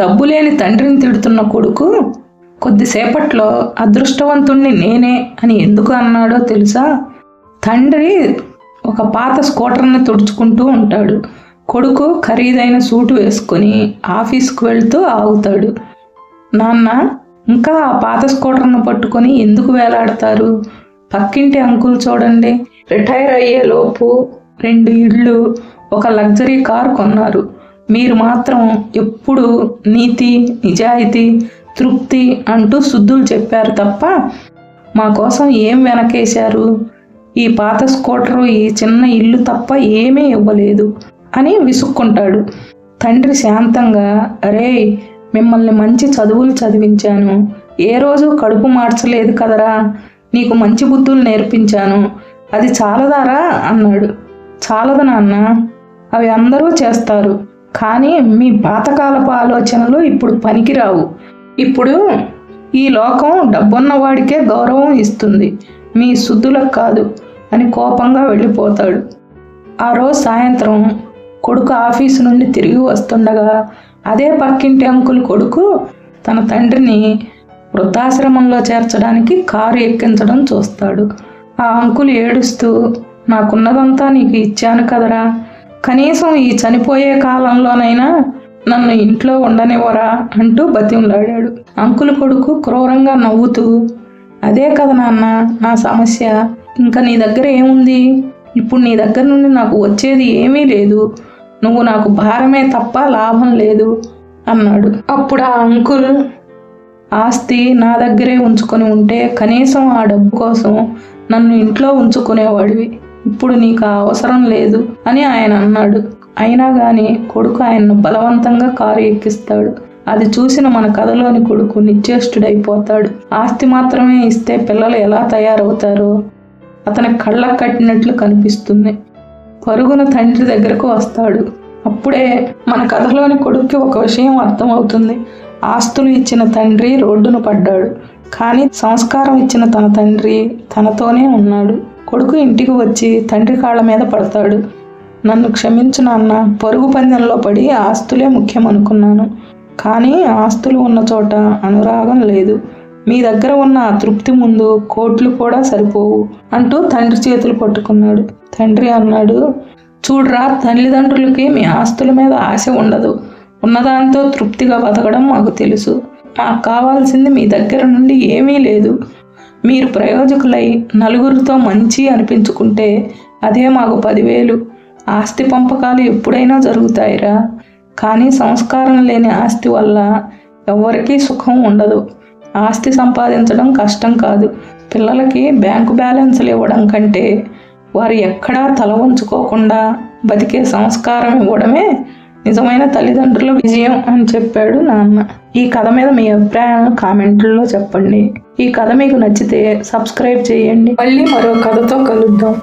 డబ్బు లేని తండ్రిని తిడుతున్న కొడుకు కొద్దిసేపట్లో అదృష్టవంతుణ్ణి నేనే అని ఎందుకు అన్నాడో తెలుసా? తండ్రి ఒక పాత స్కూటర్ని తుడుచుకుంటూ ఉంటాడు. కొడుకు ఖరీదైన సూటు వేసుకొని ఆఫీస్కి వెళ్తూ ఆగుతాడు. నాన్న, ఇంకా ఆ పాత స్కూటర్ను పట్టుకొని ఎందుకు వేలాడతారు? పక్కింటి అంకుల్ చూడండి, రిటైర్ అయ్యేలోపు 2 ఇళ్ళు, ఒక లగ్జరీ కార్ కొన్నారు. మీరు మాత్రం ఎప్పుడు నీతి, నిజాయితీ, తృప్తి అంటూ శుద్ధులు చెప్పారు తప్ప మా కోసం ఏం వెనకేశారు? ఈ పాత స్కూటరు, ఈ చిన్న ఇల్లు తప్ప ఏమీ ఇవ్వలేదు అని విసుక్కుంటాడు. తండ్రి శాంతంగా, అరే, మిమ్మల్ని మంచి చదువులు చదివించాను, ఏ రోజు కడుపు మార్చలేదు కదరా, నీకు మంచి బుద్ధులు నేర్పించాను, అది చాలదారా అన్నాడు. చాలదు నాన్న, అవి అందరూ చేస్తారు, కానీ మీ పాతకాలపు ఆలోచనలు ఇప్పుడు పనికిరావు. ఇప్పుడు ఈ లోకం డబ్బున్నవాడికే గౌరవం ఇస్తుంది, మీ శుద్ధులకు కాదు అని కోపంగా వెళ్ళిపోతాడు. ఆ రోజు సాయంత్రం కొడుకు ఆఫీసు నుండి తిరిగి వస్తుండగా అదే పక్కింటి అంకుల్ కొడుకు తన తండ్రిని వృద్ధాశ్రమంలో చేర్చడానికి కారు ఎక్కించడం చూస్తాడు. ఆ అంకుల్ ఏడుస్తూ, నాకున్నదంతా నీకు ఇచ్చాను కదరా, కనీసం ఈ చనిపోయే కాలంలోనైనా నన్ను ఇంట్లో ఉండనివ్వరా అంటూ బతిమలాడాడు. అంకుల్ కొడుకు క్రూరంగా నవ్వుతూ, అదే కదా నాన్న నా సమస్య, ఇంకా నీ దగ్గర ఏముంది? ఇప్పుడు నీ దగ్గర నుండి నాకు వచ్చేది ఏమీ లేదు, నువ్వు నాకు భారమే తప్ప లాభం లేదు అన్నాడు. అప్పుడు ఆ అంకుల్, ఆస్తి నా దగ్గరే ఉంచుకొని ఉంటే కనీసం ఆ డబ్బు కోసం నన్ను ఇంట్లో ఉంచుకునేవాడివి, ఇప్పుడు నీకు ఆ అవసరం లేదు అని ఆయన అన్నాడు. అయినా కానీ కొడుకు ఆయన్ను బలవంతంగా కారు ఎక్కిస్తాడు. అది చూసిన మన కథలోని కొడుకు నిశ్చేష్టుడైపోతాడు. ఆస్తి మాత్రమే ఇస్తే పిల్లలు ఎలా తయారవుతారో అతని కళ్ళకు కట్టినట్లు కనిపిస్తుంది. పరుగున తండ్రి దగ్గరకు వస్తాడు. అప్పుడే మన కథలోని కొడుక్కి ఒక విషయం అర్థమవుతుంది. ఆస్తులు ఇచ్చిన తండ్రి రోడ్డును పడ్డాడు, కానీ సంస్కారం ఇచ్చిన తన తండ్రి తనతోనే ఉన్నాడు. కొడుకు ఇంటికి వచ్చి తండ్రి కాళ్ళ మీద పడతాడు. నన్ను క్షమించు నాన్న, పరుగు పందెంలో పడి ఆస్తులే ముఖ్యం అనుకున్నాను, కానీ ఆస్తులు ఉన్న చోట అనురాగం లేదు, మీ దగ్గర ఉన్న ఆ తృప్తి ముందు కోట్లు కూడా సరిపోవు అంటూ తండ్రి చేతులు పట్టుకున్నాడు. తండ్రి అన్నాడు, చూడరా, తల్లిదండ్రులకి మీ ఆస్తుల మీద ఆశ ఉండదు, ఉన్నదాంతో తృప్తిగా బతకడం మాకు తెలుసు, మాకు కావాల్సింది మీ దగ్గర నుండి ఏమీ లేదు, మీరు ప్రయోజకులై నలుగురితో మంచి అనిపించుకుంటే అదే మాకు 10,000. ఆస్తి పంపకాలు ఎప్పుడైనా జరుగుతాయిరా, కానీ సంస్కారం లేని ఆస్తి వల్ల ఎవరికీ సుఖం ఉండదు. ఆస్తి సంపాదించడం కష్టం కాదు, పిల్లలకి బ్యాంకు బ్యాలెన్స్లు ఇవ్వడం కంటే వారు ఎక్కడా తల వంచుకోకుండా బతికే సంస్కారం ఇవ్వడమే నిజమైన తల్లిదండ్రుల విజయం అని చెప్పాడు నాన్న. ఈ కథ మీద మీ అభిప్రాయాలను కామెంట్లలో చెప్పండి. ఈ కథ మీకు నచ్చితే సబ్స్క్రైబ్ చేయండి. మళ్ళీ మరో కథతో కలుద్దాం.